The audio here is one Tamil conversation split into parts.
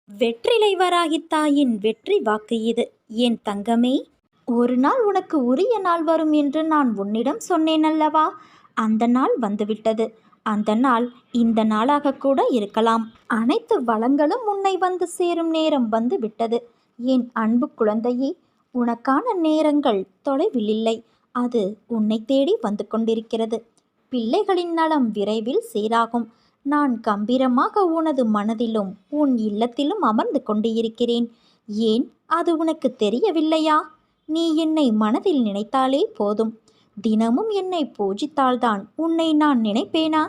வெற்றிலை வராகித் தாயின் வெற்றி வாக்கு இது. என் தங்கமே, ஒரு நாள் உனக்கு உரிய நாள் வரும் என்று நான் உன்னிடம் சொன்னேன் அல்லவா? அந்த நாள் வந்துவிட்டது. அந்த நாள் இந்த நாளாக கூட இருக்கலாம். அனைத்து வளங்களும் உன்னை வந்து சேரும் நேரம் வந்து விட்டது. என் அன்பு குழந்தையே, உனக்கான நேரங்கள் தொலைவில் இல்லை. அது உன்னை தேடி வந்து கொண்டிருக்கிறது. பிள்ளைகளின் நலம் விரைவில் சீராகும். நான் கம்பீரமாக உனது மனதிலும் உன் இல்லத்திலும் அமர்ந்து கொண்டு இருக்கிறேன். ஏன், அது உனக்கு தெரியவில்லையா? நீ என்னை மனதில் நினைத்தாலே போதும். தினமும் என்னை பூஜித்தால்தான் உன்னை நான் நினைப்பேனா?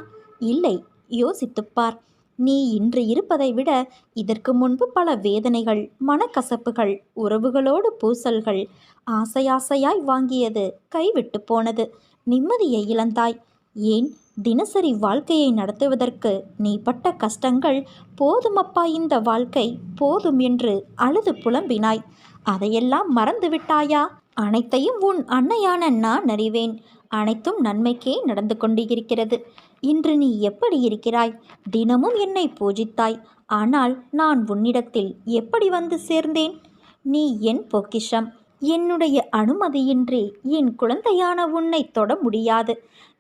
இல்லை, யோசித்துப்பார். நீ இன்று இருப்பதை விட இதற்கு முன்பு பல வேதனைகள், மனக்கசப்புகள், உறவுகளோடு பூசல்கள், ஆசையாசையாய் வாங்கியது கைவிட்டு போனது. நிம்மதியை இழந்தாய். ஏன், தினசரி வாழ்க்கையை நடத்துவதற்கு நீ பட்ட கஷ்டங்கள் போதுமப்பா, இந்த வாழ்க்கை போதும் என்று அழுது புலம்பினாய். அதையெல்லாம் மறந்து விட்டாயா? அனைத்தையும் உன் அன்னையான நான் அறிவேன். அனைத்தும் நன்மைக்கே நடந்து கொண்டிருக்கிறது. இன்று நீ எப்படி இருக்கிறாய்? தினமும் என்னை பூஜித்தாய். ஆனால் நான் உன்னிடத்தில் எப்படி வந்து சேர்ந்தேன்? நீ என் பொக்கிஷம். என்னுடைய அனுமதியின்றி என் குழந்தையான உன்னை தொட முடியாது.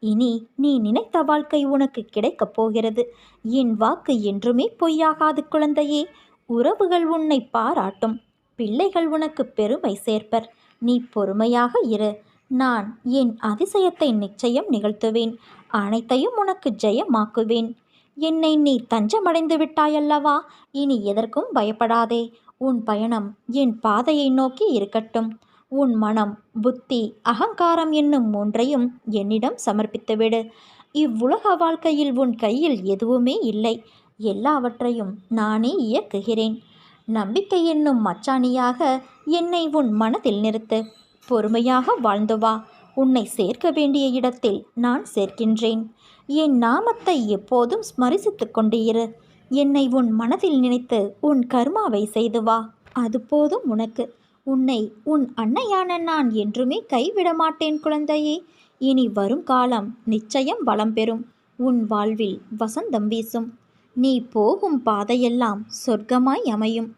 இனி நீ நினைத்த வாழ்க்கை உனக்கு கிடைக்கப் போகிறது. என் வாக்கு என்றுமே பொய்யாகாது குழந்தையே. உறவுகள் உன்னை பாராட்டும். பிள்ளைகள் உனக்கு பெருமை சேர்ப்பர். நீ பொறுமையாக இரு. நான் என் அதிசயத்தை நிச்சயம் நிகழ்த்துவேன். அனைத்தையும் உனக்கு ஜெயமாக்குவேன். என்னை நீ தஞ்சமடைந்து விட்டாயல்லவா? இனி எதற்கும் பயப்படாதே. உன் பயணம் என் பாதையை நோக்கி இருக்கட்டும். உன் மனம், புத்தி, அகங்காரம் என்னும் மூன்றையும் என்னிடம் சமர்ப்பித்துவிடு. இவ்வுலக வாழ்க்கையில் உன் கையில் எதுவுமே இல்லை. எல்லாவற்றையும் நானே இயக்குகிறேன். நம்பிக்கை என்னும் மச்சாணியாக என்னை உன் மனதில் நிறுத்து. பொறுமையாக வாழ்ந்து வா. உன்னை சேர்க்க வேண்டிய இடத்தில் நான் சேர்க்கின்றேன். என் நாமத்தை எப்போதும் ஸ்மரிசித்து கொண்டு இரு. என்னை உன் மனதில் நினைத்து உன் கர்மாவை செய்து வா. அது போதும் உனக்கு. உன்னை உன் அன்னையான நான் என்றுமே கைவிட மாட்டேன் குழந்தையே. இனி வரும் காலம் நிச்சயம் வளம் பெறும். உன் வாழ்வில் வசந்தம் வீசும். நீ போகும் பாதையெல்லாம் சொர்க்கமாய் அமையும்.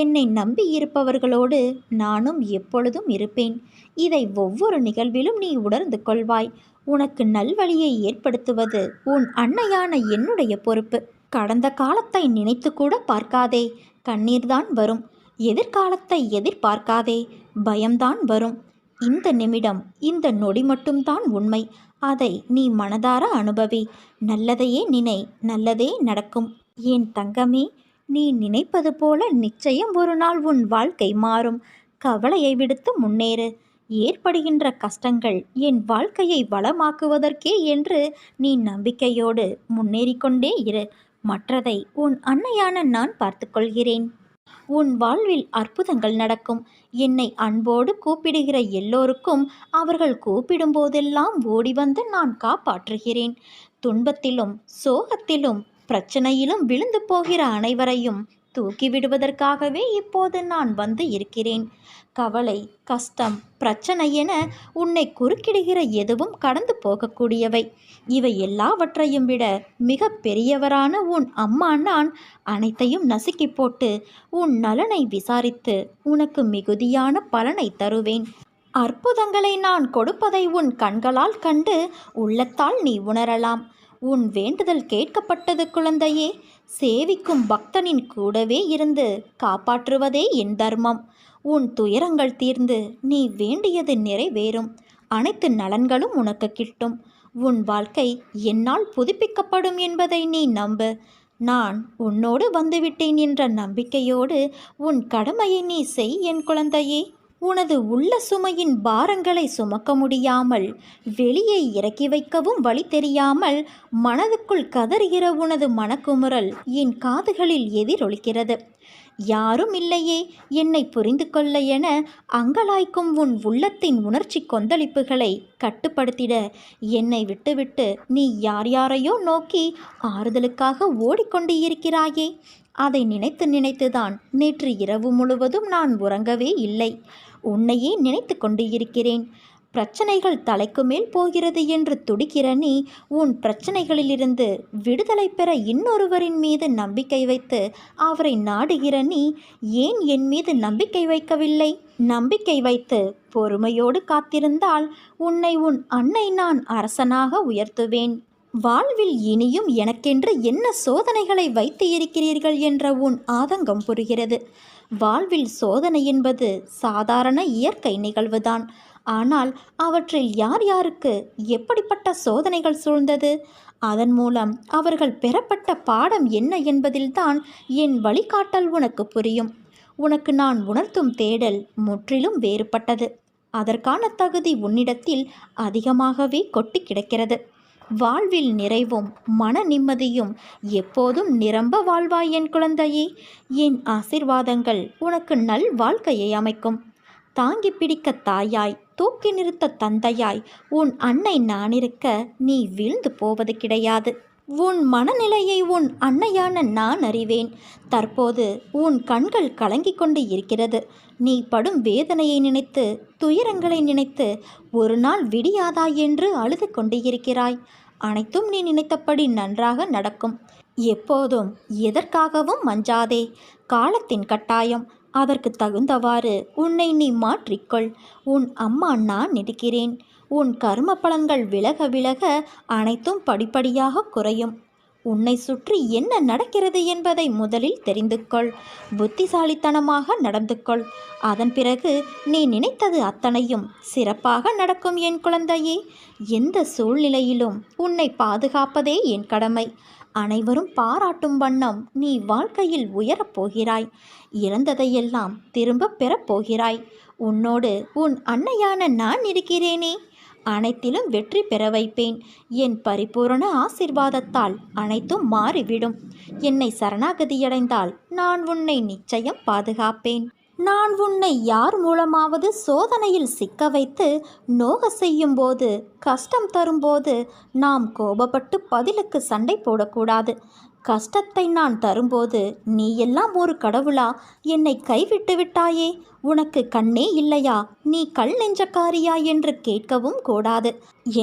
என்னை நம்பி இருப்பவர்களோடு நானும் எப்பொழுதும் இருப்பேன். இதை ஒவ்வொரு நிகழ்விலும் நீ உணர்ந்து கொள்வாய். உனக்கு நல்வழியை ஏற்படுத்துவது உன் அன்னையான என்னுடைய பொறுப்பு. கடந்த காலத்தை நினைத்து கூட பார்க்காதே. கண்ணீர்தான் வரும். எதிர்காலத்தை எதிர்பார்க்காதே. பயம்தான் வரும். இந்த நிமிடம், இந்த நொடி மட்டும்தான் உண்மை. அதை நீ மனதார அனுபவி. நல்லதையே நினை, நல்லதே நடக்கும். என் தங்கமே, நீ நினைப்பது போல நிச்சயம் ஒரு நாள் உன் வாழ்க்கை மாறும். கவலையை விடுத்து முன்னேறு. ஏற்படுகின்ற கஷ்டங்கள் என் வாழ்க்கையை வளமாக்குவதற்கே என்று நீ நம்பிக்கையோடு முன்னேறிக்கொண்டே இரு. மற்றதை உன் அன்னையான நான் பார்த்துக்கொள்கிறேன். உன் வாழ்வில் அற்புதங்கள் நடக்கும். என்னை அன்போடு கூப்பிடுகிற எல்லோருக்கும் அவர்கள் கூப்பிடும் போதெல்லாம் ஓடி வந்து நான் காப்பாற்றுகிறேன். துன்பத்திலும் சோகத்திலும் பிரச்சனையிலும் விழுந்து போகிற அனைவரையும் தூக்கிவிடுவதற்காகவே இப்போது நான் வந்து இருக்கிறேன். கவலை, கஷ்டம், பிரச்சனை என உன்னை குறுக்கிடுகிற எதுவும் கடந்து போகக்கூடியவை. இவை எல்லாவற்றையும் விட மிக பெரியவரான உன் அம்மா நான் அனைத்தையும் நசுக்கி போட்டு உன் நலனை விசாரித்து உனக்கு மிகுதியான பலனை தருவேன். அற்புதங்களை நான் கொடுப்பதை உன் கண்களால் கண்டு உள்ளத்தால் நீ உணரலாம். உன் வேண்டுதல் கேட்கப்பட்டது குழந்தையே. சேவிக்கும் பக்தனின் கூடவே இருந்து காப்பாற்றுவதே என் தர்மம். உன் துயரங்கள் தீர்ந்து நீ வேண்டியது நிறைவேறும். அனைத்து நலன்களும் உனக்கு கிட்டும். உன் வாழ்க்கை என்னால் புதுப்பிக்கப்படும் என்பதை நீ நம்பு. நான் உன்னோடு வந்துவிட்டேன் என்ற நம்பிக்கையோடு உன் கடமையை நீ செய் என் குழந்தையே. உனது உள்ள சுமையின் பாரங்களை சுமக்க முடியாமல், வெளியே இறக்கி வைக்கவும் வழி தெரியாமல் மனதுக்குள் கதறுகிற உனது மனக்குமுறல் என் காதுகளில் எதிரொலிக்கிறது. யாரும் இல்லையே என்னை புரிந்து கொள்ள என அங்கலாய்க்கும் உன் உள்ளத்தின் உணர்ச்சி கொந்தளிப்புகளை கட்டுப்படுத்திட என்னை விட்டுவிட்டு நீ யார் யாரையோ நோக்கி ஆறுதலுக்காக ஓடிக்கொண்டு இருக்கிறாயே. அதை நினைத்து நினைத்துதான் நேற்று இரவு முழுவதும் நான் உறங்கவே இல்லை. உன்னையே நினைத்து கொண்டு இருக்கிறேன். பிரச்சனைகள் தலைக்கு மேல் போகிறது என்று துடிக்கிற நீ உன் பிரச்சனைகளிலிருந்து விடுதலை பெற இன்னொருவரின் மீது நம்பிக்கை வைத்து அவரை நாடுகிற நீ ஏன் என் மீது நம்பிக்கை வைக்கவில்லை? நம்பிக்கை வைத்து பொறுமையோடு காத்திருந்தால் உன்னை உன் அன்னை நான் அரசனாக உயர்த்துவேன். வாழ்வில் இனியும் எனக்கென்று என்ன சோதனைகளை வைத்து இருக்கிறீர்கள் என்ற உன் ஆதங்கம் புரிகிறது. வாழ்வில் சோதனை என்பது சாதாரண இயற்கை நிகழ்வுதான். ஆனால் அவற்றில் யார் யாருக்கு எப்படிப்பட்ட சோதனைகள் சூழ்ந்தது, அதன் மூலம் அவர்கள் பெறப்பட்ட பாடம் என்ன என்பதில்தான் என் வழிகாட்டல் உனக்கு புரியும். உனக்கு நான் உணர்த்தும் தேடல் முற்றிலும் வேறுபட்டது. அதற்கான தகுதி உன்னிடத்தில் அதிகமாகவே கொட்டி கிடக்கிறது. வாழ்வில் நிறைவும் மன நிம்மதியும் எப்போதும் நிரம்ப வாழ்வாய் என் குழந்தையே. என் ஆசிர்வாதங்கள் உனக்கு நல் வாழ்க்கையை அமைக்கும். தாங்கி பிடிக்க தாயாய், தூக்கி நிறுத்த தந்தையாய் உன் அன்னை நானிருக்க நீ வீழ்ந்து போவது கிடையாது. உன் மனநிலையை உன் அன்னையான நான் அறிவேன். தற்போது உன் கண்கள் கலங்கிக் கொண்டு இருக்கிறது. நீ படும் வேதனையை நினைத்து, துயரங்களை நினைத்து ஒரு நாள் விடியாதா என்று அழுது கொண்டு இருக்கிறாய். அனைத்தும் நீ நினைத்தபடி நன்றாக நடக்கும். எப்போதும் எதற்காகவும் மஞ்சாதே. காலத்தின் கட்டாயம். அதற்கு தகுந்தவாறு உன்னை நீ மாற்றிக்கொள். உன் அம்மா நான் இருக்கிறேன். உன் கர்ம பலன்கள் விலக விலக அனைத்தும் படிப்படியாக குறையும். உன்னை சுற்றி என்ன நடக்கிறது என்பதை முதலில் தெரிந்து கொள். புத்திசாலித்தனமாக நடந்து கொள். அதன் பிறகு நீ நினைத்தது அத்தனையும் சிறப்பாக நடக்கும் என் குழந்தையே. எந்த சூழ்நிலையிலும் உன்னை பாதுகாப்பதே என் கடமை. அனைவரும் பாராட்டும் வண்ணம் நீ வாழ்க்கையில் உயரப் போகிறாய். இழந்ததையெல்லாம் திரும்ப பெறப்போகிறாய். உன்னோடு உன் அன்னையான நான் இருக்கிறேனே. அனைத்திலும் வெற்றி பெற வைப்பேன். என் பரிபூரண ஆசிர்வாதத்தால் அனைத்தும் மாறிவிடும். என்னை சரணாகதியடைந்தால் நான் உன்னை நிச்சயம் பாதுகாப்பேன். நான் உன்னை யார் மூலமாவது சோதனையில் சிக்க வைத்து நோக செய்யும் போது, கஷ்டம் தரும்போது நாம் கோபப்பட்டு பதிலுக்கு சண்டை போடக்கூடாது. கஷ்டத்தை நான் தரும்போது நீ எல்லாம் ஒரு கடவுளா, என்னை கைவிட்டு விட்டாயே, உனக்கு கண்ணே இல்லையா, நீ கல் நெஞ்சக்காரியா என்று கேட்கவும் கூடாது.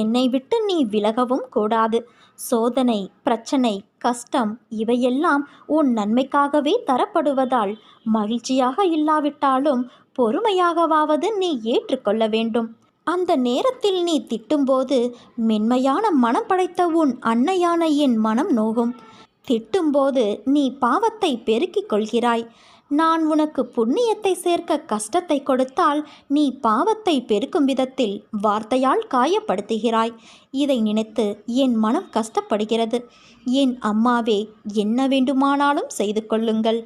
என்னை விட்டு நீ விலகவும் கூடாது. சோதனை, பிரச்சனை, கஷ்டம் இவையெல்லாம் உன் நன்மைக்காகவே தரப்படுவதால் மகிழ்ச்சியாக இல்லாவிட்டாலும் பொறுமையாகவாவது நீ ஏற்றுக்கொள்ள வேண்டும். அந்த நேரத்தில் நீ திட்டும்போது மென்மையான மனம் படைத்த உன் அன்னையான என் மனம் நோகும். திட்டும்போது நீ பாவத்தை பெருக்கிக் கொள்கிறாய். நான் உனக்கு புண்ணியத்தை சேர்க்க கஷ்டத்தை கொடுத்தால் நீ பாவத்தை பெருக்கும் விதத்தில் வார்த்தையால் காயப்படுத்துகிறாய். இதை நினைத்து என் மனம் கஷ்டப்படுகிறது. என் அம்மாவே, என்ன வேண்டுமானாலும் செய்து கொள்ளுங்கள்,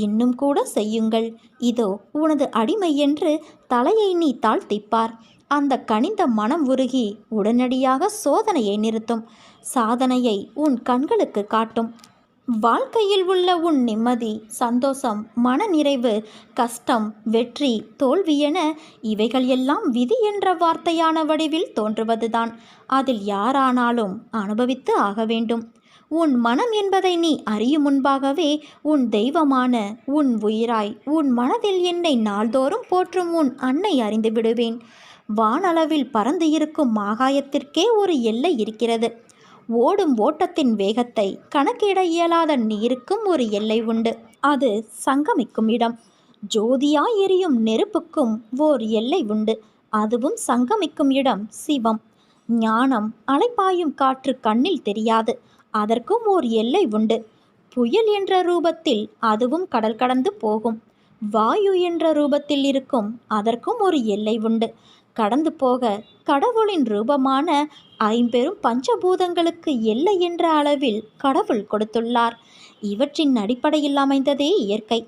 இன்னும் கூட செய்யுங்கள். இதோ உனது அடிமை என்று தலையை நீ தாழ்த்திப்பார். அந்த கனிந்த மனம் உருகி உடனடியாக சோதனையை நிறுத்தும். சாதனையை உன் கண்களுக்கு காட்டும். வாழ்க்கையில் உள்ள உன் நிம்மதி, சந்தோஷம், மனநிறைவு, கஷ்டம், வெற்றி, தோல்வி என இவைகள் எல்லாம் விதி என்ற வார்த்தையான வடிவில் தோன்றுவதுதான். அதில் யாரானாலும் அனுபவித்து ஆக வேண்டும். உன் மனம் என்பதை நீ அறியும் முன்பாகவே உன் தெய்வமான, உன் உயிராய், உன் மனதில் என்னை நாள்தோறும் போற்றும் உன் அன்னை அறிந்து விடுவேன். வானளவில் பறந்து இருக்கும் ஆகாயத்திற்கே ஒரு எல்லை இருக்கிறது. ஓடும் ஓட்டத்தின் வேகத்தை கணக்கிட இயலாத நீருக்கும் ஒரு எல்லை உண்டு. அது சங்கமிக்கும் இடம். ஜோதியாய் எரியும் நெருப்புக்கும் ஓர் எல்லை உண்டு. அதுவும் சங்கமிக்கும் இடம் சிவம். ஞானம், அலைப்பாயும் காற்று கண்ணில் தெரியாது. அதற்கும் ஓர் எல்லை உண்டு. புயல் என்ற ரூபத்தில் அதுவும் கடல் கடந்து போகும். வாயு என்ற ரூபத்தில் இருக்கும் அதற்கும் ஒரு எல்லை உண்டு. கடந்து போக கடவுளின் ரூபமான ஐம்பெரும் பஞ்சபூதங்களுக்கு எல்லை என்ற அளவில் கடவுள் கொடுத்துள்ளார். இவற்றின் அடிப்படையில் அமைந்ததே இயற்கை.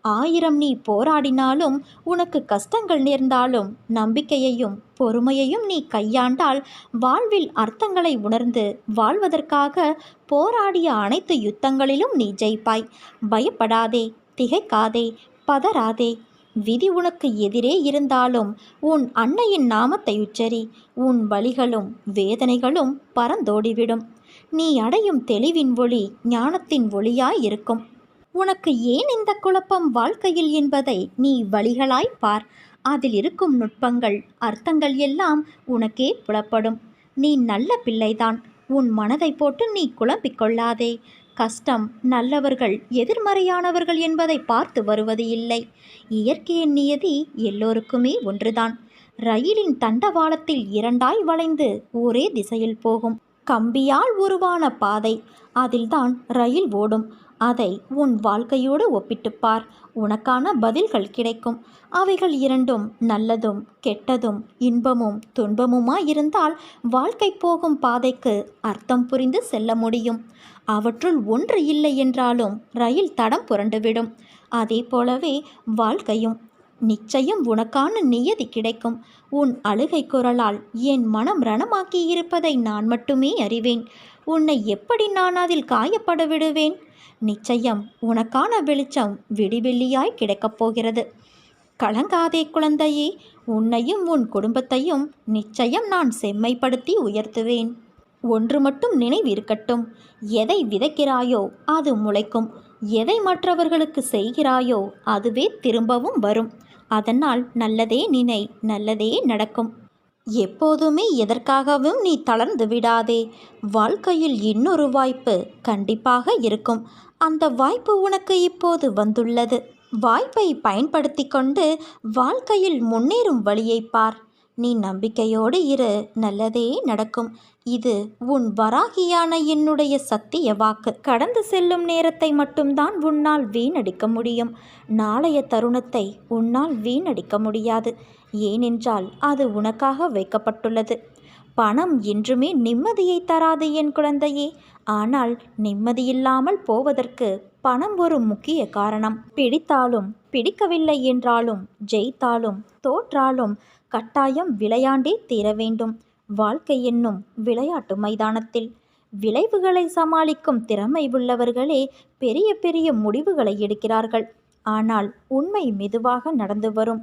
1000 நீ போராடினாலும், உனக்கு கஷ்டங்கள் நேர்ந்தாலும், நம்பிக்கையையும் பொறுமையையும் நீ கையாண்டால் வாழ்வில் அர்த்தங்களை உணர்ந்து வாழ்வதற்காக போராடிய அனைத்து யுத்தங்களிலும் நீ ஜெயிப்பாய். பயப்படாதே, திகைக்காதே, பதறாதே. விதி உனக்கு எதிரே இருந்தாலும் உன் அன்னையின் நாமத்தை உச்சரி. உன் வலிகளும் வேதனைகளும் பறந்தோடிவிடும். நீ அடையும் தெளிவின் ஒளி ஞானத்தின் ஒளியாயிருக்கும். உனக்கு ஏன் இந்த குழப்பம் வாழ்க்கையில் என்பதை நீ வழிகளாய் பார். அதில் இருக்கும் நுட்பங்கள், அர்த்தங்கள் எல்லாம் உனக்கே புலப்படும். நீ நல்ல பிள்ளைதான். உன் மனதை போட்டு நீ குழம்பிக் கொள்ளாதே. கஷ்டம் நல்லவர்கள் எதிர்மறையானவர்கள் என்பதை பார்த்து வருவது இல்லை. இயற்கையின் நியதி எல்லோருக்குமே ஒன்றுதான். ரயிலின் தண்டவாளத்தில் இரண்டாய் வளைந்து ஒரே திசையில் போகும் கம்பியால் உருவான பாதை, அதில்தான் ரயில் ஓடும். அதை உன் வாழ்க்கையோடு ஒப்பிட்டுப்பார். உனக்கான பதில்கள் கிடைக்கும். அவைகள் இரண்டும் நல்லதும் கெட்டதும் இன்பமும் துன்பமுமாயிருந்தால் வாழ்க்கை போகும் பாதைக்கு அர்த்தம் புரிந்து செல்ல முடியும். அவற்றுள் ஒன்று இல்லை என்றாலும் ரயில் தடம் புரண்டுவிடும். அதே போலவே வாழ்க்கையும். நிச்சயம் உனக்கான நியதி கிடைக்கும். உன் அழுகை குரலால் என் மனம் ரணமாக்கி இருப்பதை நான் மட்டுமே அறிவேன். உன்னை எப்படி நான் அதில் காயப்பட விடுவேன்? நிச்சயம் உனக்கான வெளிச்சம் விடிவெள்ளியாய் கிடைக்கப் போகிறது. கலங்காதே குழந்தையே. உன்னையும் உன் குடும்பத்தையும் நிச்சயம் நான் செம்மைப்படுத்தி உயர்த்துவேன். ஒன்று மட்டும் நினைவிருக்கட்டும். எதை விதைக்கிறாயோ அது முளைக்கும். எதை மற்றவர்களுக்கு செய்கிறாயோ அதுவே திரும்பவும் வரும். அதனால் நல்லதே நினை, நல்லதே நடக்கும். எப்போதுமே எதற்காகவும் நீ தளர்ந்து விடாதே. வாழ்க்கையில் இன்னொரு வாய்ப்பு கண்டிப்பாக இருக்கும். அந்த வாய்ப்பு உனக்கு இப்போது வந்துள்ளது. வாய்ப்பை பயன்படுத்தி கொண்டு வாழ்க்கையில் முன்னேறும் வழியை பார். நீ நம்பிக்கையோடு இரு, நல்லதே நடக்கும். இது உன் வராகியான என்னுடைய சத்திய வாக்கு. கடந்து செல்லும் நேரத்தை மட்டும்தான் உன்னால் வீணடிக்க முடியும். நாளைய தருணத்தை உன்னால் வீணடிக்க முடியாது. ஏனென்றால் அது உனக்காக வைக்கப்பட்டுள்ளது. பணம் என்றுமே நிம்மதியை தராது என் குழந்தையே. ஆனால் நிம்மதியில்லாமல் போவதற்கு பணம் ஒரு முக்கிய காரணம். பிடித்தாலும் பிடிக்கவில்லை என்றாலும், ஜெயித்தாலும் தோற்றாலும் கட்டாயம் விளையாண்டே தீர வேண்டும். வாழ்க்கை என்னும் விளையாட்டு மைதானத்தில் விளைவுகளை சமாளிக்கும் திறமை உள்ளவர்களே பெரிய பெரிய முடிவுகளை எடுக்கிறார்கள். ஆனால் உண்மை மெதுவாக நடந்து வரும்.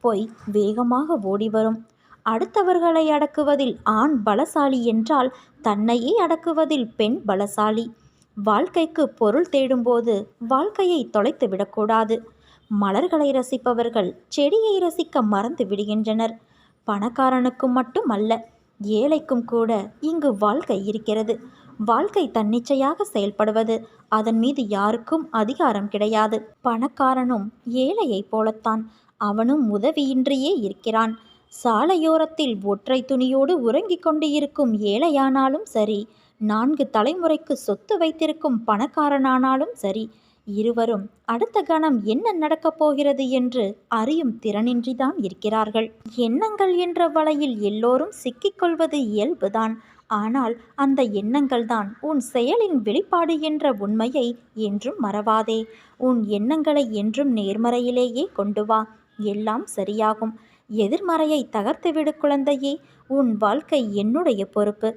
பொய் வேகமாக ஓடி வரும். அடுத்தவர்களை அடக்குவதில் ஆண் பலசாலி என்றால் தன்னையே அடக்குவதில் பெண் பலசாலி. வாழ்க்கைக்கு பொருள் தேடும்போது வாழ்க்கையை தொலைத்து விடக்கூடாது. மலர்களை ரசிப்பவர்கள் செடியை ரசிக்க மறந்து விடுகின்றனர். பணக்காரனுக்கு மட்டும் அல்ல, ஏழைக்கும் கூட இங்கு வாழ்க்கை இருக்கிறது. வாழ்க்கை தன்னிச்சையாக செயல்படுவது. அதன் மீது யாருக்கும் அதிகாரம் கிடையாது. பணக்காரனும் ஏழையைப் போலத்தான். அவனும் உதவியின்றியே இருக்கிறான். சாலையோரத்தில் ஒற்றை துணியோடு உறங்கிக் கொண்டு இருக்கும் ஏழையானாலும் சரி, 4 தலைமுறைக்கு சொத்து வைத்திருக்கும் பணக்காரனானாலும் சரி, இருவரும் அடுத்த கணம் என்ன நடக்கப் போகிறது என்று அறியும் திறனின்றிதான் இருக்கிறார்கள். எண்ணங்கள் என்ற வலையில் எல்லோரும் சிக்கிக்கொள்வது இயல்புதான். ஆனால் அந்த எண்ணங்கள்தான் உன் செயலின் வெளிப்பாடு என்ற உண்மையை என்றும் மறவாதே. உன் எண்ணங்களை என்றும் நேர்மறையிலேயே கொண்டு வா. எல்லாம் சரியாகும். எதிர்மறையை தகர்த்துவிடு குழந்தையே. உன் வாழ்க்கை என்னுடைய பொறுப்பு.